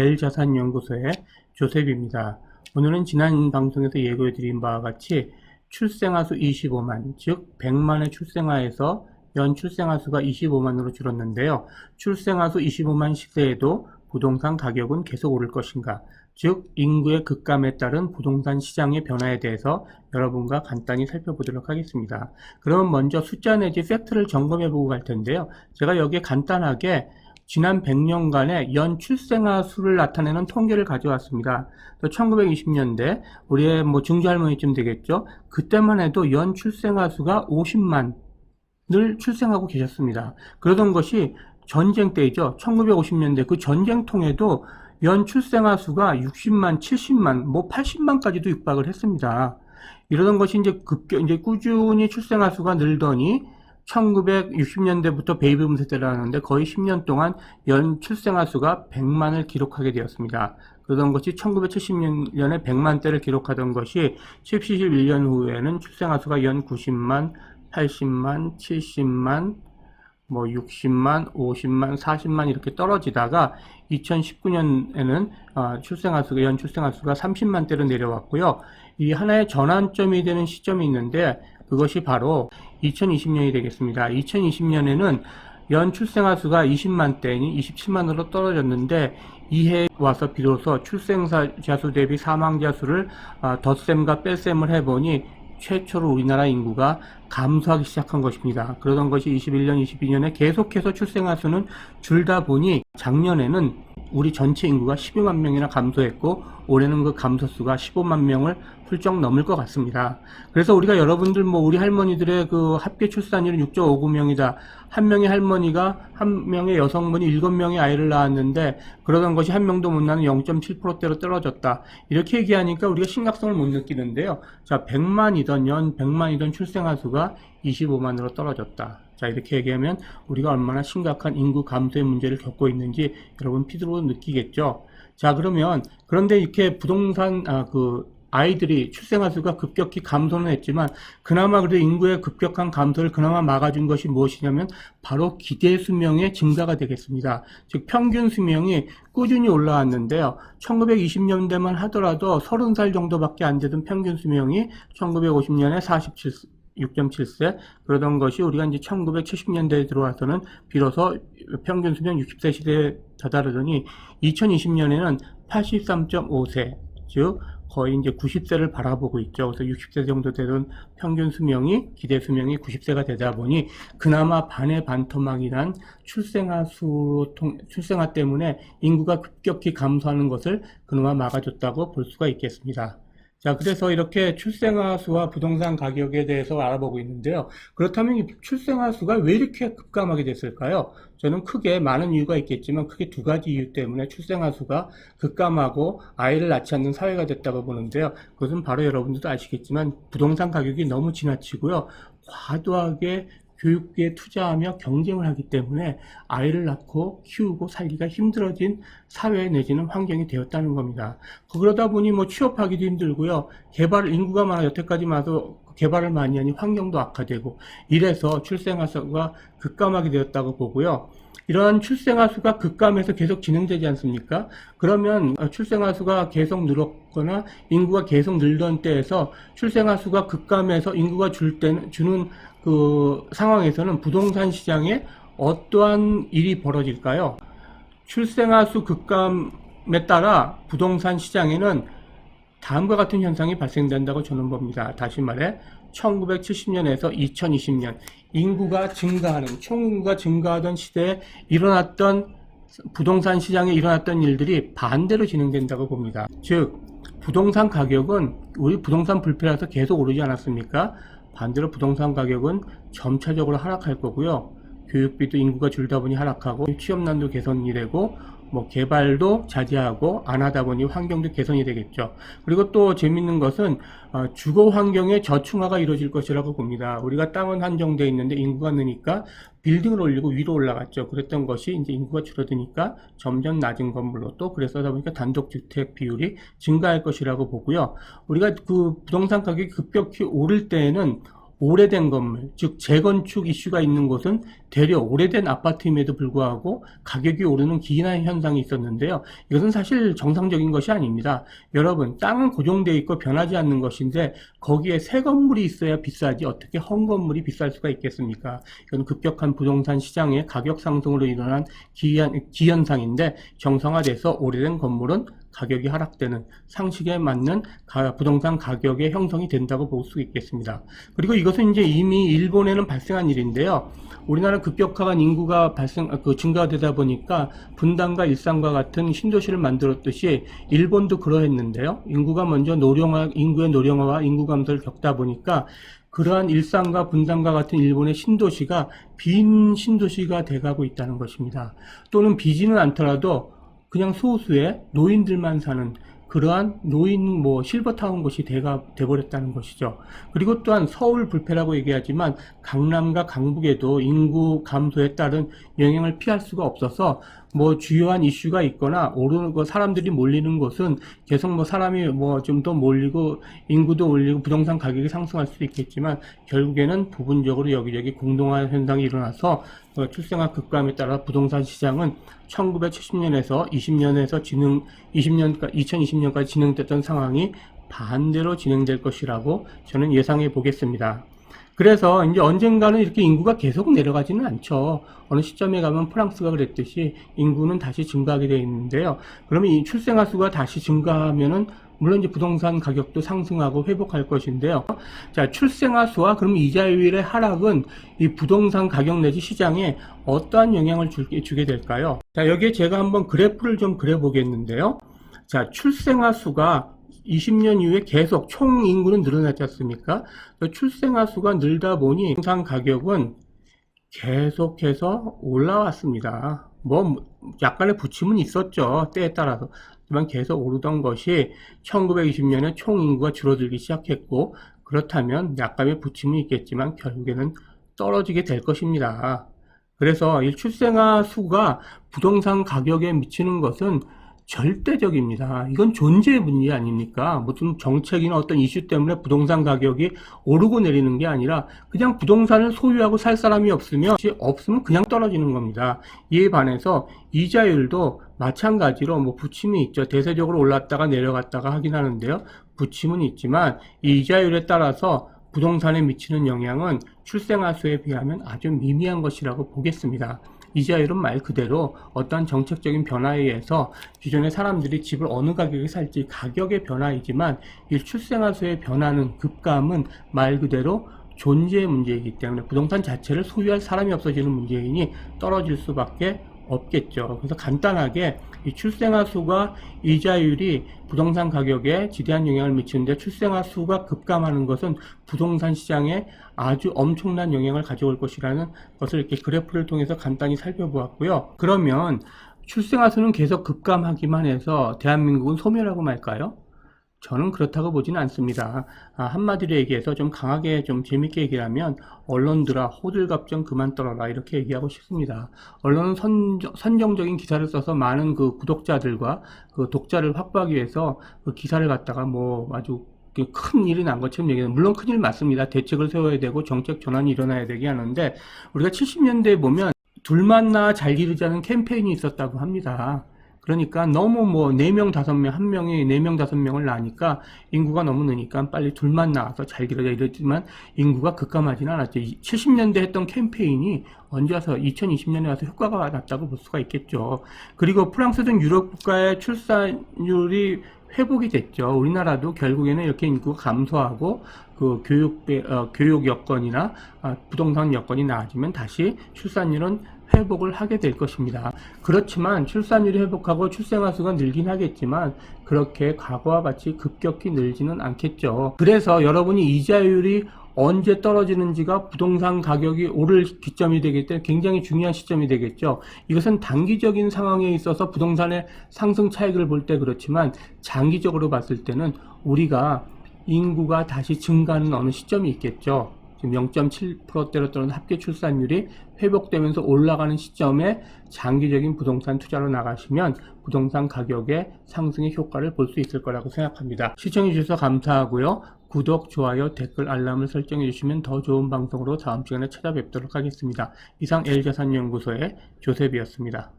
L자산연구소의 조셉입니다. 오늘은 지난 방송에서 예고해드린 바와 같이 출생아 수 25만, 즉 100만의 출생아에서 연 출생아 수가 25만으로 줄었는데요. 출생아 수 25만 시대에도 부동산 가격은 계속 오를 것인가? 즉 인구의 급감에 따른 부동산 시장의 변화에 대해서 여러분과 간단히 살펴보도록 하겠습니다. 그럼 먼저 숫자 내지 팩트를 점검해 보고 갈 텐데요. 제가 여기에 간단하게 지난 100년간의 연 출생아 수를 나타내는 통계를 가져왔습니다. 1920년대 우리의 증조할머니쯤 되겠죠. 그때만 해도 연 출생아 수가 50만을 출생하고 계셨습니다. 그러던 것이 전쟁 때이죠. 1950년대 그 전쟁통에도 연 출생아 수가 60만, 70만, 80만까지도 육박을 했습니다. 이러던 것이 이제 꾸준히 출생아 수가 늘더니 1960년대부터 베이비붐 세대를 하는데 거의 10년 동안 연 출생아 수가 100만을 기록하게 되었습니다. 그러던 것이 1970년에 100만대를 기록하던 것이 71년 후에는 출생아 수가 연 90만, 80만, 70만, 60만, 50만, 40만 이렇게 떨어지다가 2019년에는 연 출생아 수가 30만대로 내려왔고요. 이 하나의 전환점이 되는 시점이 있는데 그것이 바로 2020년이 되겠습니다. 2020년에는 연 출생아 수가 20만대니 27만으로 떨어졌는데 이해에 와서 비로소 출생자 수 대비 사망자 수를 덧셈과 뺄셈을 해보니 최초로 우리나라 인구가 감소하기 시작한 것입니다. 그러던 것이 21년, 22년에 계속해서 출생아 수는 줄다 보니 작년에는 우리 전체 인구가 12만 명이나 감소했고 올해는 그 감소수가 15만 명을 훌쩍 넘을 것 같습니다. 그래서 우리가 여러분들 우리 할머니들의 그 합계 출산율은 6.59명이다. 한 명의 할머니가 한 명의 여성분이 7명의 아이를 낳았는데 그러던 것이 한 명도 못 낳는 0.7%대로 떨어졌다. 이렇게 얘기하니까 우리가 심각성을 못 느끼는데요. 자, 100만이던 연 100만이던 출생아 수가 25만으로 떨어졌다. 자, 이렇게 얘기하면 우리가 얼마나 심각한 인구 감소의 문제를 겪고 있는지 여러분 피드로 느끼겠죠. 자, 그런데 이렇게 부동산 아이들이 출생아 수가 급격히 감소는 했지만 그나마 그래도 인구의 급격한 감소를 그나마 막아준 것이 무엇이냐면 바로 기대 수명의 증가가 되겠습니다. 즉 평균 수명이 꾸준히 올라왔는데요. 1920년대만 하더라도 30살 정도밖에 안 되던 평균 수명이 1950년에 6.7세 그러던 것이 우리가 이제 1970년대에 들어와서는 비로소 평균 수명 60세 시대에 다다르더니 2020년에는 83.5세 즉 거의 이제 90세를 바라보고 있죠. 그래서 60세 정도 되던 평균 수명이 기대 수명이 90세가 되다 보니 그나마 반의 반토막이 난 출생아 때문에 인구가 급격히 감소하는 것을 그나마 막아줬다고 볼 수가 있겠습니다. 자, 그래서 이렇게 출생아 수와 부동산 가격에 대해서 알아보고 있는데요. 그렇다면 이 출생아 수가 왜 이렇게 급감하게 됐을까요? 저는 크게 많은 이유가 있겠지만 크게 두 가지 이유 때문에 출생아 수가 급감하고 아이를 낳지 않는 사회가 됐다고 보는데요. 그것은 바로 여러분들도 아시겠지만 부동산 가격이 너무 지나치고요. 과도하게 교육비에 투자하며 경쟁을 하기 때문에 아이를 낳고 키우고 살기가 힘들어진 사회 내지는 환경이 되었다는 겁니다. 그러다 보니 취업하기도 힘들고요. 인구가 많아 여태까지 와서 개발을 많이 하니 환경도 악화되고 이래서 출생아 수가 급감하게 되었다고 보고요. 이러한 출생아 수가 급감해서 계속 진행되지 않습니까? 그러면 출생아 수가 계속 늘었거나 인구가 계속 늘던 때에서 출생아 수가 급감해서 인구가 주는 그 상황에서는 부동산 시장에 어떠한 일이 벌어질까요? 출생아 수 급감에 따라 부동산 시장에는 다음과 같은 현상이 발생된다고 저는 봅니다. 다시 말해 1970년에서 2020년 인구가 증가하는 총인구가 증가하던 시대에 일어났던 부동산 시장에 일어났던 일들이 반대로 진행된다고 봅니다. 즉 부동산 가격은 우리 부동산 불패라서 계속 오르지 않았습니까? 반대로 부동산 가격은 점차적으로 하락할 거고요. 교육비도 인구가 줄다 보니 하락하고 취업난도 개선이 되고 개발도 자제하고 안 하다 보니 환경도 개선이 되겠죠. 그리고 또 재밌는 것은 주거 환경의 저층화가 이루어질 것이라고 봅니다. 우리가 땅은 한정되어 있는데 인구가 느니까 빌딩을 올리고 위로 올라갔죠. 그랬던 것이 이제 인구가 줄어드니까 점점 낮은 건물로 또 그래서 하다 보니까 단독주택 비율이 증가할 것이라고 보고요. 우리가 그 부동산 가격이 급격히 오를 때에는 오래된 건물, 즉 재건축 이슈가 있는 곳은 되려 오래된 아파트임에도 불구하고 가격이 오르는 기인한 현상이 있었는데요. 이것은 사실 정상적인 것이 아닙니다. 여러분, 땅은 고정되어 있고 변하지 않는 것인데 거기에 새 건물이 있어야 비싸지 어떻게 헌 건물이 비쌀 수가 있겠습니까? 이건 급격한 부동산 시장의 가격 상승으로 일어난 기현상인데, 정상화돼서 오래된 건물은 가격이 하락되는, 상식에 맞는 부동산 가격의 형성이 된다고 볼 수 있겠습니다. 그리고 이것은 이제 이미 일본에는 발생한 일인데요. 우리나라 급격한 인구가 증가되다 보니까 분당과 일산과 같은 신도시를 만들었듯이 일본도 그러했는데요. 인구가 먼저 인구의 노령화와 인구 감소를 겪다 보니까 그러한 일산과 분당과 같은 일본의 신도시가 빈 신도시가 돼가고 있다는 것입니다. 또는 비지는 않더라도 그냥 소수의 노인들만 사는 그러한 노인 실버타운 곳이 돼버렸다는 것이죠. 그리고 또한 서울 불패라고 얘기하지만 강남과 강북에도 인구 감소에 따른 영향을 피할 수가 없어서 주요한 이슈가 있거나 사람들이 몰리는 곳은 계속 사람이 좀 더 몰리고 인구도 올리고 부동산 가격이 상승할 수도 있겠지만 결국에는 부분적으로 여기저기 공동화 현상이 일어나서 출생아 급감에 따라 부동산 시장은 1970년에서 2020년까지 진행됐던 상황이 반대로 진행될 것이라고 저는 예상해 보겠습니다. 그래서 이제 언젠가는 이렇게 인구가 계속 내려가지는 않죠. 어느 시점에 가면 프랑스가 그랬듯이 인구는 다시 증가하게 되어 있는데요. 그러면 이 출생아 수가 다시 증가하면은 물론 이제 부동산 가격도 상승하고 회복할 것인데요. 자, 출생아 수와 그럼 이자율의 하락은 이 부동산 가격 내지 시장에 어떠한 영향을 주게 될까요? 자, 여기에 제가 한번 그래프를 좀 그려보겠는데요. 자, 출생아 수가 20년 이후에 계속 총 인구는 늘어났지 않습니까? 출생아 수가 늘다 보니 부동산 가격은 계속해서 올라왔습니다. 약간의 부침은 있었죠. 때에 따라서. 하지만 계속 오르던 것이 1920년에 총 인구가 줄어들기 시작했고, 그렇다면 약간의 부침은 있겠지만 결국에는 떨어지게 될 것입니다. 그래서 이 출생아 수가 부동산 가격에 미치는 것은 절대적입니다. 이건 존재의 문제 아닙니까? 무슨 정책이나 어떤 이슈 때문에 부동산 가격이 오르고 내리는 게 아니라 그냥 부동산을 소유하고 살 사람이 없으면 그냥 떨어지는 겁니다. 이에 반해서 이자율도 마찬가지로 부침이 있죠. 대세적으로 올랐다가 내려갔다가 하긴 하는데요. 부침은 있지만 이 이자율에 따라서 부동산에 미치는 영향은 출생아 수에 비하면 아주 미미한 것이라고 보겠습니다. 이자율은 말 그대로 어떠한 정책적인 변화에 의해서 기존의 사람들이 집을 어느 가격에 살지 가격의 변화이지만 이 출생아 수의 변화는 급감은 말 그대로 존재의 문제이기 때문에 부동산 자체를 소유할 사람이 없어지는 문제이니 떨어질 수밖에 없겠죠. 그래서 간단하게 이 출생아 수가 이자율이 부동산 가격에 지대한 영향을 미치는데 출생아 수가 급감하는 것은 부동산 시장에 아주 엄청난 영향을 가져올 것이라는 것을 이렇게 그래프를 통해서 간단히 살펴보았고요. 그러면 출생아 수는 계속 급감하기만 해서 대한민국은 소멸하고 말까요? 저는 그렇다고 보지는 않습니다. 한마디로 얘기해서 좀 강하게 좀 재밌게 얘기를 하면 언론들아 호들갑 좀 그만 떨어라 이렇게 얘기하고 싶습니다. 언론은 선정적인 기사를 써서 많은 그 구독자들과 그 독자를 확보하기 위해서 그 기사를 갖다가 아주 큰 일이 난 것처럼 얘기해요. 물론 큰일 맞습니다. 대책을 세워야 되고 정책 전환이 일어나야 되게 하는데 우리가 70년대에 보면 둘만 낳아 잘 기르자는 캠페인이 있었다고 합니다. 그러니까 너무 4명, 5명, 한 명이 4명, 5명을 낳으니까 인구가 너무 느니까 빨리 둘만 낳아서 잘 기르자 이랬지만 인구가 급감하지는 않았죠. 70년대 했던 캠페인이 언제 와서 2020년에 와서 효과가 났다고 볼 수가 있겠죠. 그리고 프랑스 등 유럽 국가의 출산율이 회복이 됐죠. 우리나라도 결국에는 이렇게 인구가 감소하고 그 교육 여건이나 부동산 여건이 나아지면 다시 출산율은 회복을 하게 될 것입니다. 그렇지만 출산율이 회복하고 출생아 수가 늘긴 하겠지만 그렇게 과거와 같이 급격히 늘지는 않겠죠. 그래서 여러분이 이자율이 언제 떨어지는지가 부동산 가격이 오를 기점이 되기 때문에 굉장히 중요한 시점이 되겠죠. 이것은 단기적인 상황에 있어서 부동산의 상승 차익을 볼 때 그렇지만 장기적으로 봤을 때는 우리가 인구가 다시 증가하는 어느 시점이 있겠죠. 지금 0.7%대로 떨어진 합계 출산율이 회복되면서 올라가는 시점에 장기적인 부동산 투자로 나가시면 부동산 가격의 상승의 효과를 볼 수 있을 거라고 생각합니다. 시청해 주셔서 감사하고요. 구독, 좋아요, 댓글, 알람을 설정해 주시면 더 좋은 방송으로 다음 시간에 찾아뵙도록 하겠습니다. 이상 L자산연구소의 조셉이었습니다.